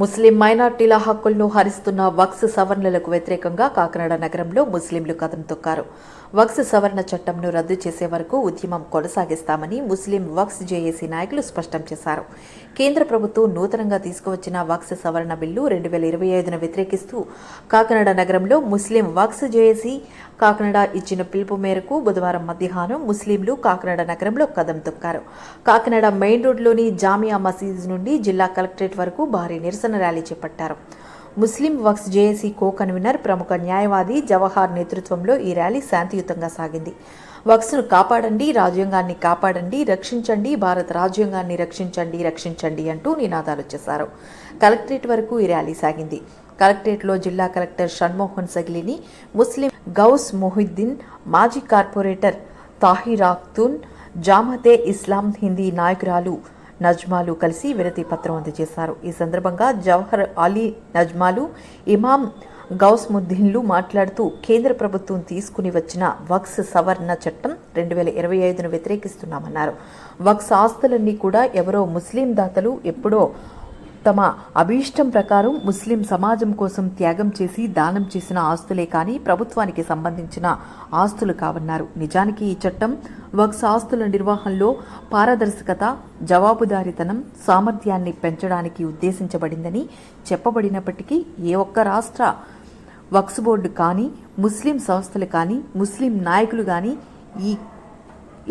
ముస్లిం మైనార్టీల హక్కులను హరిస్తున్న వక్స్ సవరణలకు వ్యతిరేకంగా కాకినాడ నగరంలో ముస్లింలు కదం తొక్కారు. వక్స్ సవరణ చట్టంను రద్దు చేసే వరకు ఉద్యమం కొనసాగిస్తామని ముస్లిం వక్స్ జేఏసీ నాయకులు స్పష్టం చేశారు. కేంద్ర ప్రభుత్వం నూతనంగా తీసుకువచ్చిన వక్స్ సవరణ బిల్లు 2025ను వ్యతిరేకిస్తూ కాకినాడ నగరంలో ముస్లిం వక్స్ జేఏసీ కాకినాడ ఇచ్చిన పిలుపు మేరకు బుధవారం మధ్యాహ్నం ముస్లింలు కాకినాడ నగరంలో కదం తొక్కారు. కాకినాడ మెయిన్ రోడ్లోని జామియా మసీద్ నుండి జిల్లా కలెక్టరేట్ వరకు భారీ నిరసన ర్యాలీ చేపట్టారు. ముస్లిం వక్స్ జేఏసీ కో కన్వీనర్ ప్రముఖ న్యాయవాది జవహార్ నేతృత్వంలో ఈ ర్యాలీ శాంతియుతంగా సాగింది. వక్స్ను కాపాడండి, రాజ్యాంగాన్ని కాపాడండి, రక్షించండి, భారత రాజ్యాంగాన్ని రక్షించండి, రక్షించండి అంటూ నినాదాలు చేశారు. కలెక్టరేట్ వరకు ఈ ర్యాలీ సాగింది. కలెక్టరేట్లో జిల్లా కలెక్టర్ షణ్మోహన్ సగిలిని, ముస్లిం గౌస్ మొహిద్దీన్, మాజీ కార్పొరేటర్ తాహిర్ అఖ్తూన్, జామతే ఇస్లాం హిందీ నాయకురాలు నజ్మాలు కలిసి వినతి పత్రం అందజేశారు. ఈ సందర్భంగా జవహర్ అలీ నజ్మాలు, ఇమాం గౌస్ముద్దీన్లు మాట్లాడుతూ కేంద్ర ప్రభుత్వం తీసుకుని వచ్చిన వక్స్ సవరణ చట్టం 2025ను వ్యతిరేకిస్తున్నామన్నారు. వక్స్ ఆస్తులన్నీ కూడా ఎవరో ముస్లిం దాతలు ఎప్పుడో తమ అభీష్టం ప్రకారం ముస్లిం సమాజం కోసం త్యాగం చేసి దానం చేసిన ఆస్తులే కానీ ప్రభుత్వానికి సంబంధించిన ఆస్తులు కావన్నారు. నిజానికి ఈ చట్టం వక్స్ ఆస్తుల నిర్వహణలో పారదర్శకత, జవాబుదారీతనం, సామర్థ్యాన్ని పెంచడానికి ఉద్దేశించబడిందని చెప్పబడినప్పటికీ ఏ ఒక్క రాష్ట్ర వక్స్ బోర్డు కానీ, ముస్లిం సంస్థలు కానీ, ముస్లిం నాయకులు కానీ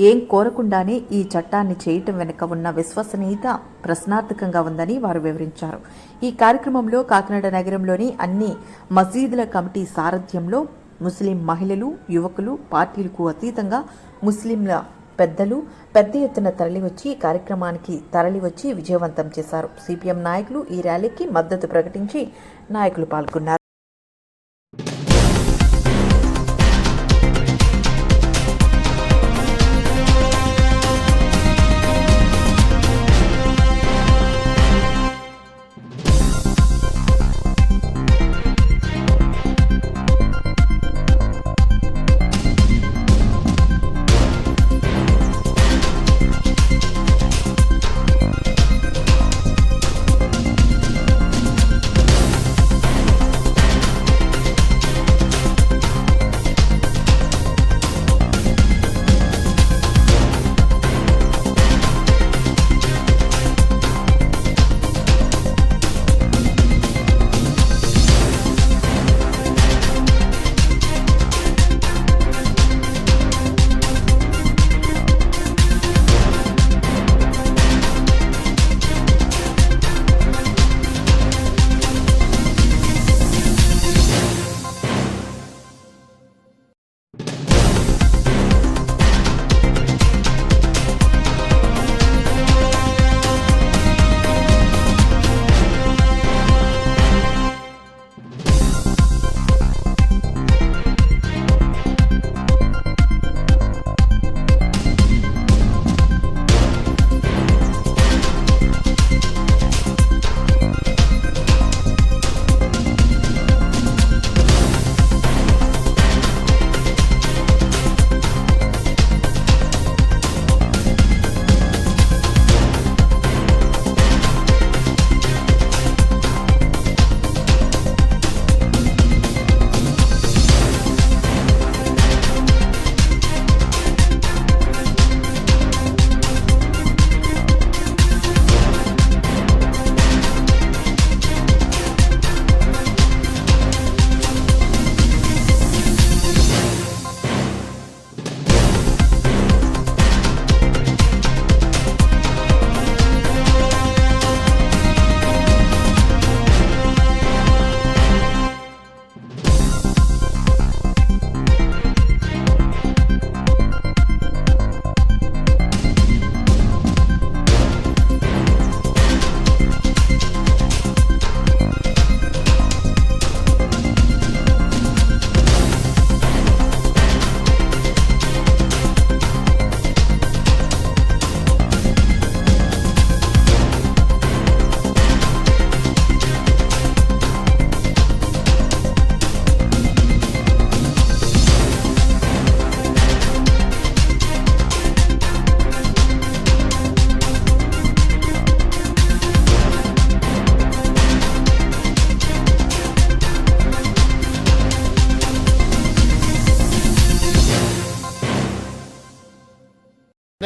ఏం కోరకుండానే ఈ చట్టాన్ని చేయటం వెనుక ఉన్న విశ్వసనీయత ప్రశ్నార్థకంగా ఉందని వారు వివరించారు. ఈ కార్యక్రమంలో కాకినాడ నగరంలోని అన్ని మసీదుల కమిటీ సారథ్యంలో ముస్లిం మహిళలు, యువకులు, పార్టీలకు అతీతంగా ముస్లింల పెద్దలు పెద్ద ఎత్తున తరలివచ్చి ఈ కార్యక్రమానికి విజయవంతం చేశారు. సిపిఎం నాయకులు ఈ ర్యాలీకి మద్దతు ప్రకటించి నాయకులు పాల్గొన్నారు.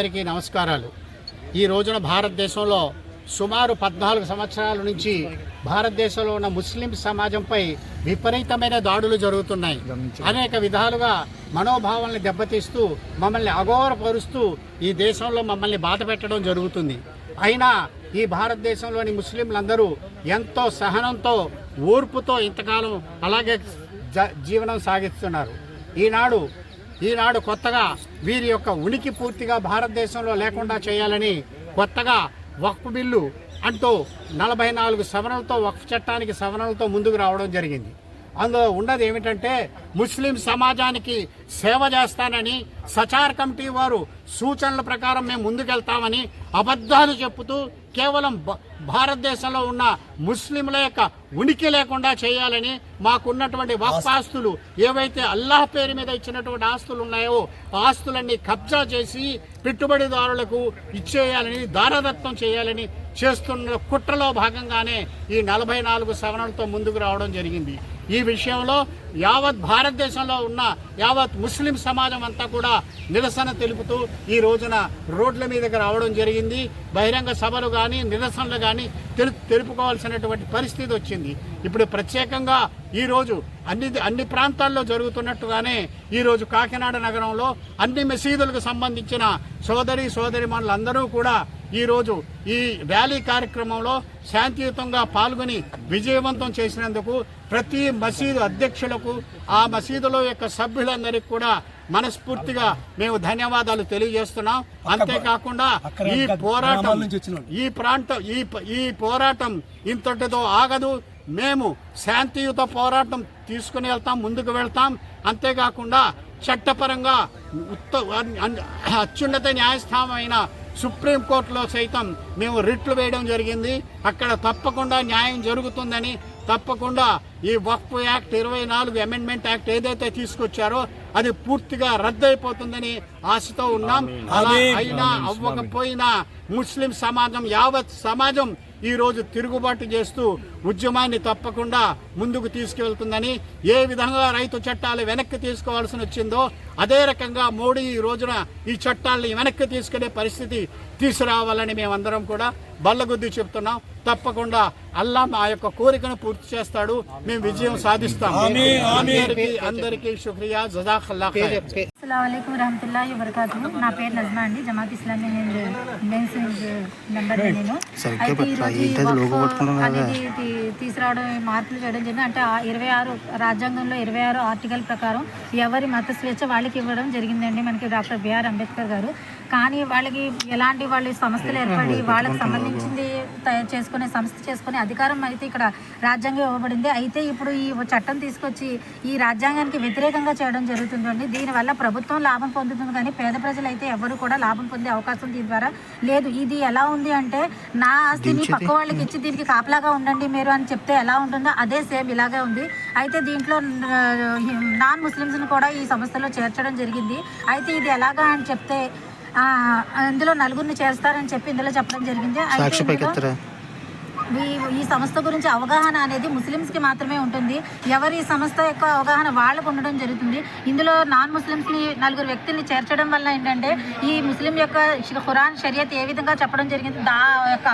అందరికీ నమస్కారాలు. ఈ రోజున భారతదేశంలో సుమారు 14 సంవత్సరాల నుంచి భారతదేశంలో ఉన్న ముస్లిం సమాజంపై విపరీతమైన దాడులు జరుగుతున్నాయి. అనేక విధాలుగా మనోభావాలను దెబ్బతీస్తూ మమ్మల్ని అఘోరపరుస్తూ ఈ దేశంలో మమ్మల్ని బాధ పెట్టడం జరుగుతుంది. అయినా ఈ భారతదేశంలోని ముస్లింలందరూ ఎంతో సహనంతో ఓర్పుతో ఇంతకాలం అలాగే జీవనం సాగిస్తున్నారు. ఈనాడు కొత్తగా వీరి యొక్క ఉనికి పూర్తిగా భారతదేశంలో లేకుండా చేయాలని కొత్తగా వక్ఫ్ బిల్లు అంటూ 44 సవరణలతో వక్ఫ్ చట్టానికి సవరణలతో ముందుకు రావడం జరిగింది. అందులో ఉన్నది ఏమిటంటే ముస్లిం సమాజానికి సేవ చేస్తానని సచార్ కమిటీ వారు సూచనల ప్రకారం మేము ముందుకెళ్తామని అబద్ధాలు చెప్పుతూ కేవలం భారతదేశంలో ఉన్న ముస్లింల యొక్క ఉనికి లేకుండా చేయాలని మాకున్నటువంటి వక్ఫ్ ఆస్తులు ఏవైతే అల్లాహ్ పేరు మీద ఇచ్చినటువంటి ఆస్తులు ఉన్నాయో ఆస్తులన్నీ కబ్జా చేసి పెట్టుబడిదారులకు ఇచ్చేయాలని దారదత్తం చేయాలని చేస్తున్న కుట్రలో భాగంగానే ఈ 44 సవరణలతో ముందుకు రావడం జరిగింది. ఈ విషయంలో యావత్ భారతదేశంలో ఉన్న యావత్ ముస్లిం సమాజం అంతా కూడా నిరసన తెలుపుతూ ఈ రోజున రోడ్ల మీదకి రావడం జరిగింది. బహిరంగ సభలు కానీ నిరసనలు కానీ తెలుపుకోవాల్సినటువంటి పరిస్థితి వచ్చింది. ఇప్పుడు ప్రత్యేకంగా ఈరోజు అన్ని ప్రాంతాల్లో జరుగుతున్నట్టుగానే ఈరోజు కాకినాడ నగరంలో అన్ని మసీదులకు సంబంధించిన సోదరిమణులందరూ కూడా ఈరోజు ఈ ర్యాలీ కార్యక్రమంలో శాంతియుతంగా పాల్గొని విజయవంతం చేసినందుకు ప్రతి మసీదు అధ్యక్షులకు ఆ మసీదులో యొక్క సభ్యులందరికీ కూడా మనస్ఫూర్తిగా మేము ధన్యవాదాలు తెలియజేస్తున్నాం. అంతేకాకుండా ఈ పోరాటం ఇంతటితో ఆగదు. మేము శాంతియుత పోరాటం తీసుకుని వెళ్తాం, ముందుకు వెళ్తాం. అంతేకాకుండా చట్టపరంగా అత్యున్నత న్యాయస్థానమైన సుప్రీంకోర్టులో సైతం మేము రిట్లు వేయడం జరిగింది. అక్కడ తప్పకుండా న్యాయం జరుగుతుందని, తప్పకుండా ఈ వక్ఫ్ యాక్ట్ 24 అమెండ్మెంట్ యాక్ట్ ఏదైతే తీసుకొచ్చారో అది పూర్తిగా రద్దయిపోతుందని ఆశతో ఉన్నాం. అలా అయినా అవ్వకపోయినా ముస్లిం సమాజం యావత్ సమాజం ఈరోజు తిరుగుబాటు చేస్తూ ఉద్యమాన్ని తప్పకుండా ముందుకు తీసుకువెళ్తుందని, ఏ విధంగా రైతు చట్టాలు వెనక్కి తీసుకోవాల్సి వచ్చిందో అదే రకంగా మోడీ ఈ రోజున ఈ చట్టాలని వెనక్కి తీసుకునే పరిస్థితి తీసుకురావాలని మేమందరం కూడా బల్లగుద్ది చెప్తున్నాం. తప్పకుండా అల్లా మా యొక్క కోరికను పూర్తి చేస్తాడు, మేము విజయం సాధిస్తాం. అందరికీ శుక్రియా, జజాకల్లాహ్ ఖైర్. అస్సలాము అలైకుం వరహమతుల్లాహి వబరకాతుహు. నా పేరు నజ్మా అండి, జమాత్ ఇస్లామీ మెన్స్ మెంబర్ నేను. అయితే ఈరోజు అనేది తీసుకురావడం మార్పులు చేయడం జరిగింది. అంటే 26 రాజ్యాంగంలో 26 ఆర్టికల్ ప్రకారం ఎవరి మత స్వేచ్ఛ వాళ్ళకి ఇవ్వడం జరిగిందండి మనకి డాక్టర్ బిఆర్ అంబేద్కర్ గారు. కానీ వాళ్ళకి ఎలాంటి వాళ్ళు సంస్థలు ఏర్పడి వాళ్ళకి సంబంధించింది చేసుకునే అధికారం అయితే ఇక్కడ రాజ్యాంగం ఇవ్వబడింది. అయితే ఇప్పుడు ఈ చట్టం తీసుకొచ్చి ఈ రాజ్యాంగానికి వ్యతిరేకంగా చేయడం జరుగుతుందండి. దీనివల్ల ప్రభుత్వం లాభం పొందుతుంది కానీ పేద ప్రజలు అయితే ఎవరు కూడా లాభం పొందే అవకాశం దీని ద్వారా లేదు. ఇది ఎలా ఉంది అంటే నా ఆస్తిని పక్క వాళ్ళకి ఇచ్చి దీనికి కాపలాగా ఉండండి మీరు అని చెప్తే ఎలా ఉంటుందో అదే సేమ్ ఇలాగే ఉంది. అయితే దీంట్లో నాన్ ముస్లిమ్స్ని కూడా ఈ సంస్థలో చేర్చడం జరిగింది. అయితే ఇది ఎలాగా అని చెప్తే ఇందులో 4గురిని చేస్తారని చెప్పి ఇందులో చెప్పడం జరిగింది. అయితే ఈ సంస్థ గురించి అవగాహన అనేది ముస్లిమ్స్కి మాత్రమే ఉంటుంది. ఎవరి సంస్థ యొక్క అవగాహన వాళ్ళకు ఉండడం జరుగుతుంది. ఇందులో నాన్ ముస్లిమ్స్ని 4 వ్యక్తుల్ని చేర్చడం వల్ల ఏంటంటే ఈ ముస్లిం యొక్క ఖురాన్ షరియత్ ఏ విధంగా చెప్పడం జరిగింది దా యొక్క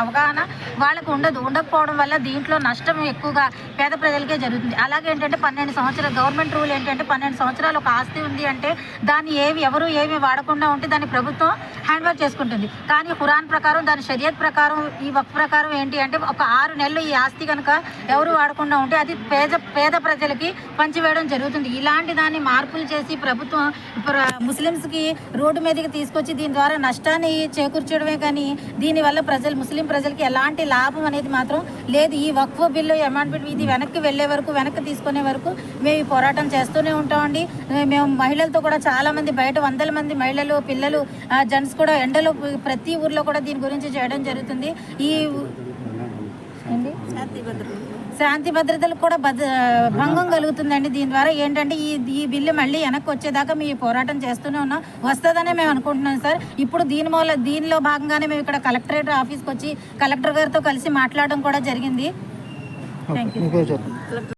అవగాహన వాళ్ళకు ఉండకపోవడం వల్ల దీంట్లో నష్టం ఎక్కువగా పేద ప్రజలకే జరుగుతుంది. అలాగే ఏంటంటే 12 సంవత్సరాలు గవర్నమెంట్ రూల్ ఏంటంటే 12 సంవత్సరాలు ఒక ఆస్తి ఉంది అంటే దాన్ని ఎవరు ఏమి వాడకుండా ఉంటే దాన్ని ప్రభుత్వం హ్యాండ్ ఓవర్ చేసుకుంటుంది. కానీ ఖురాన్ ప్రకారం దాని షరియత్ ప్రకారం ఈ వక్ఫ్ ప్రకారం ఏంటి అంటే ఒక 6 నెలలు ఈ ఆస్తి కనుక ఎవరు వాడకుండా ఉంటే అది పేద ప్రజలకి పంచివేయడం జరుగుతుంది. ఇలాంటి దాన్ని మార్పులు చేసి ప్రభుత్వం ముస్లిమ్స్కి రోడ్డు మీదకి తీసుకొచ్చి దీని ద్వారా నష్టాన్ని చేకూర్చడమే కానీ దీనివల్ల ముస్లిం ప్రజలకి ఎలాంటి లాభం అనేది మాత్రం లేదు. ఈ వక్ఫ్ బిల్లు అమెండ్మెంట్ ఇది వెనక్కి వెళ్ళే వరకు వెనక్కి తీసుకునే వరకు మేము ఈ పోరాటం చేస్తూనే ఉంటామండి. మేము మహిళలతో కూడా చాలామంది బయట 100 మంది మహిళలు పిల్లలు జెంట్స్ కూడా ఎండలో ప్రతి ఊర్లో కూడా దీని గురించి చేయడం జరుగుతుంది. ఈ శాంతి భద్రతలకు కూడా భంగం కలుగుతుందండి. దీని ద్వారా ఏంటంటే ఈ బిల్లు మళ్ళీ వెనక్కి వచ్చేదాకా మేము పోరాటం చేస్తూనే ఉన్నాం, వస్తుందనే మేము అనుకుంటున్నాం సార్. ఇప్పుడు దీనిలో భాగంగానే మేము ఇక్కడ కలెక్టరేట్ ఆఫీస్కి వచ్చి కలెక్టర్ గారితో కలిసి మాట్లాడడం కూడా జరిగింది. Thank you.